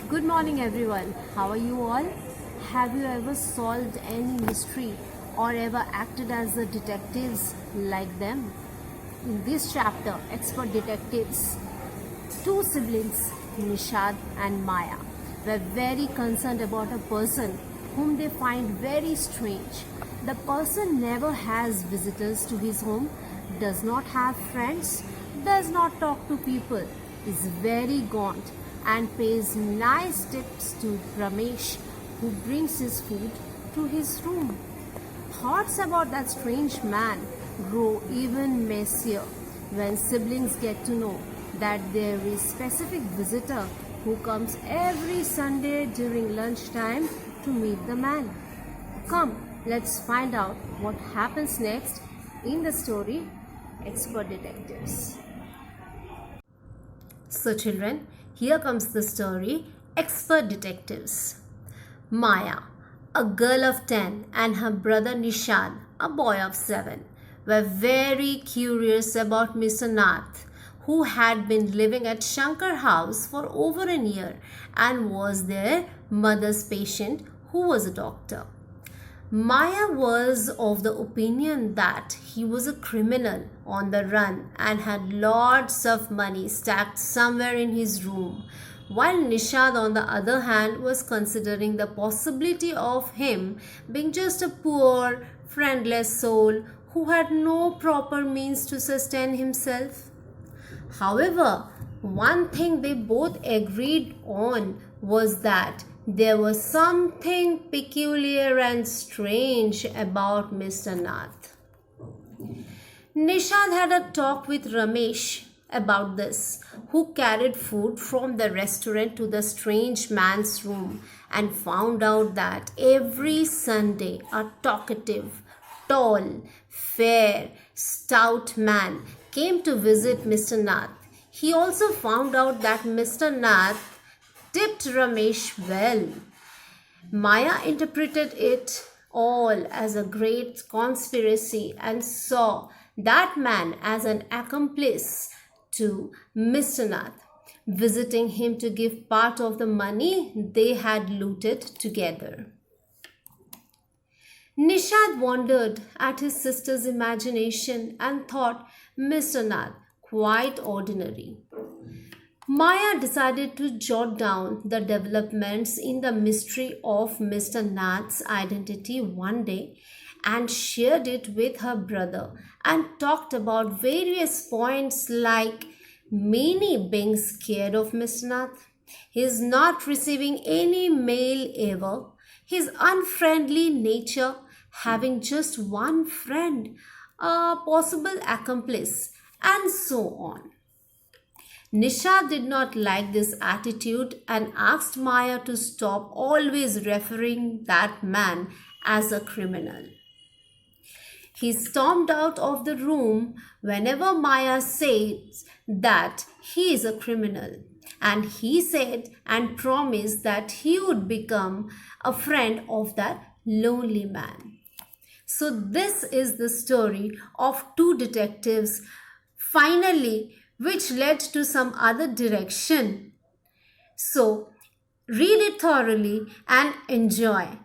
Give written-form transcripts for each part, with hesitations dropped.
Good morning, everyone. How are you all? Have you ever solved any mystery or ever acted as the detectives like them? In this chapter, expert detectives, two siblings, Nishad and Maya, were very concerned about a person whom they find very strange. The person never has visitors to his home, does not have friends, does not talk to people, is very gaunt, and pays nice tips to Ramesh, who brings his food to his room. Thoughts about that strange man grow even messier when siblings get to know that there is a specific visitor who comes every Sunday during lunchtime to meet the man. Come, let's find out what happens next in the story Expert Detectives. So children, here comes the story Expert Detectives. Maya, a girl of 10, and her brother Nishad, a boy of 7, were very curious about Mr. Nath, who had been living at Shankar house for over a year and was their mother's patient, who was a doctor. Maya was of the opinion that he was a criminal on the run and had lots of money stacked somewhere in his room, while Nishad, on the other hand, was considering the possibility of him being just a poor, friendless soul who had no proper means to sustain himself. However, one thing they both agreed on was that there was something peculiar and strange about Mr. Nath. Nishad had a talk with Ramesh about this, who carried food from the restaurant to the strange man's room and found out that every Sunday a talkative, tall, fair, stout man came to visit Mr. Nath. He also found out that Mr. Nath tipped Ramesh well. Maya interpreted it all as a great conspiracy and saw that man as an accomplice to Mr. Nath, visiting him to give part of the money they had looted together. Nishad wondered at his sister's imagination and thought Mr. Nath quite ordinary. Maya decided to jot down the developments in the mystery of Mr. Nath's identity one day and shared it with her brother and talked about various points like Many being scared of Mr. Nath, his not receiving any mail ever, his unfriendly nature, having just one friend, a possible accomplice, and so on. Nisha did not like this attitude and asked Maya to stop always referring that man as a criminal. He stormed out of the room whenever Maya says that he is a criminal, and he said and promised that he would become a friend of that lonely man. So this is the story of two detectives finally, which led to some other direction. So read it thoroughly and enjoy,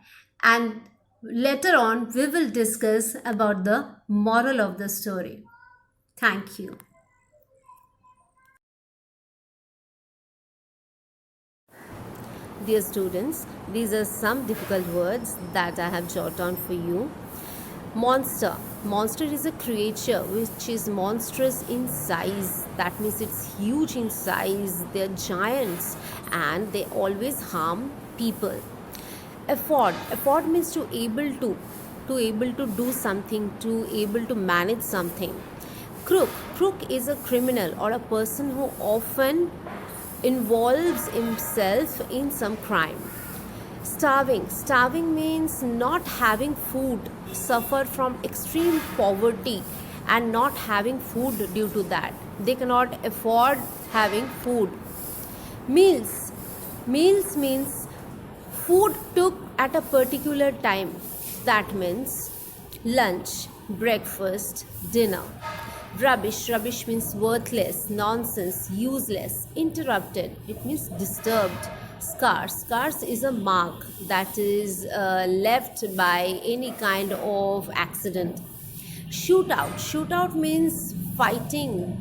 and later on we will discuss about the moral of the story. Thank you. Dear students, these are some difficult words that I have jotted down for you. Monster. Monster is a creature which is monstrous in size. That means it's huge in size. They're giants and they always harm people. Afford. Afford means to able to do something, to able to manage something. Crook. Crook is a criminal or a person who often involves himself in some crime. Starving. Starving means not having food, suffer from extreme poverty and not having food due to that. They cannot afford having food. Meals. Meals means food took at a particular time. That means lunch, breakfast, dinner. Rubbish. Rubbish means worthless, nonsense, useless, interrupted. It means disturbed. Scars is a mark that is left by any kind of accident. Shootout means fighting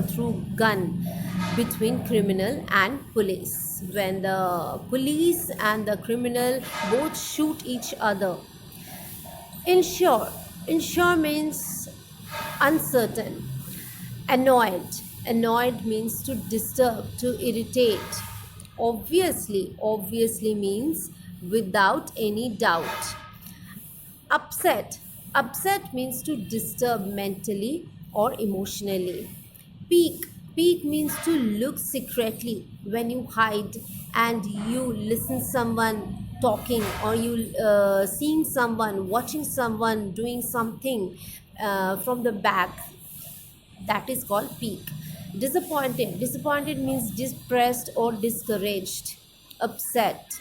through gun between criminal and police. When the police and the criminal both shoot each other. Ensure. Ensure means uncertain. Annoyed means to disturb, to irritate. Obviously means without any doubt. Upset means to disturb mentally or emotionally. Peek means to look secretly when you hide and you listen someone talking, or you seeing someone, watching someone doing something from the back. That is called peak. Disappointed means depressed or discouraged. Upset.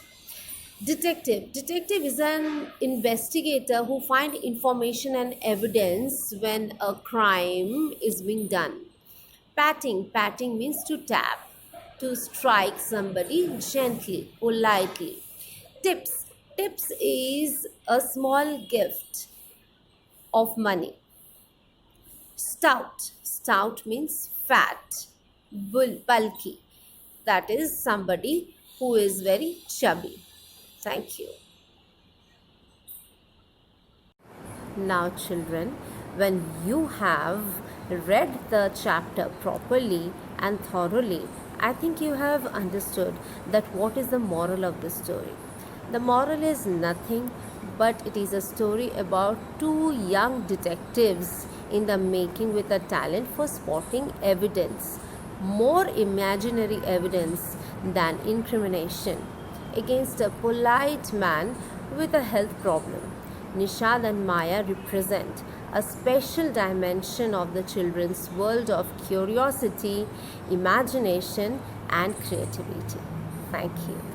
Detective is an investigator who find information and evidence when a crime is being done. Patting means to tap, to strike somebody gently, politely. Tips is a small gift of money. Stout means fat. Bulky, that is somebody who is very chubby. Thank you. Now, children, when you have read the chapter properly and thoroughly, I think you have understood that what is the moral of the story. The moral is nothing but it is a story about two young detectives in the making with a talent for spotting evidence, more imaginary evidence than incrimination, against a polite man with a health problem. Nishad and Maya represent a special dimension of the children's world of curiosity, imagination, and creativity. Thank you.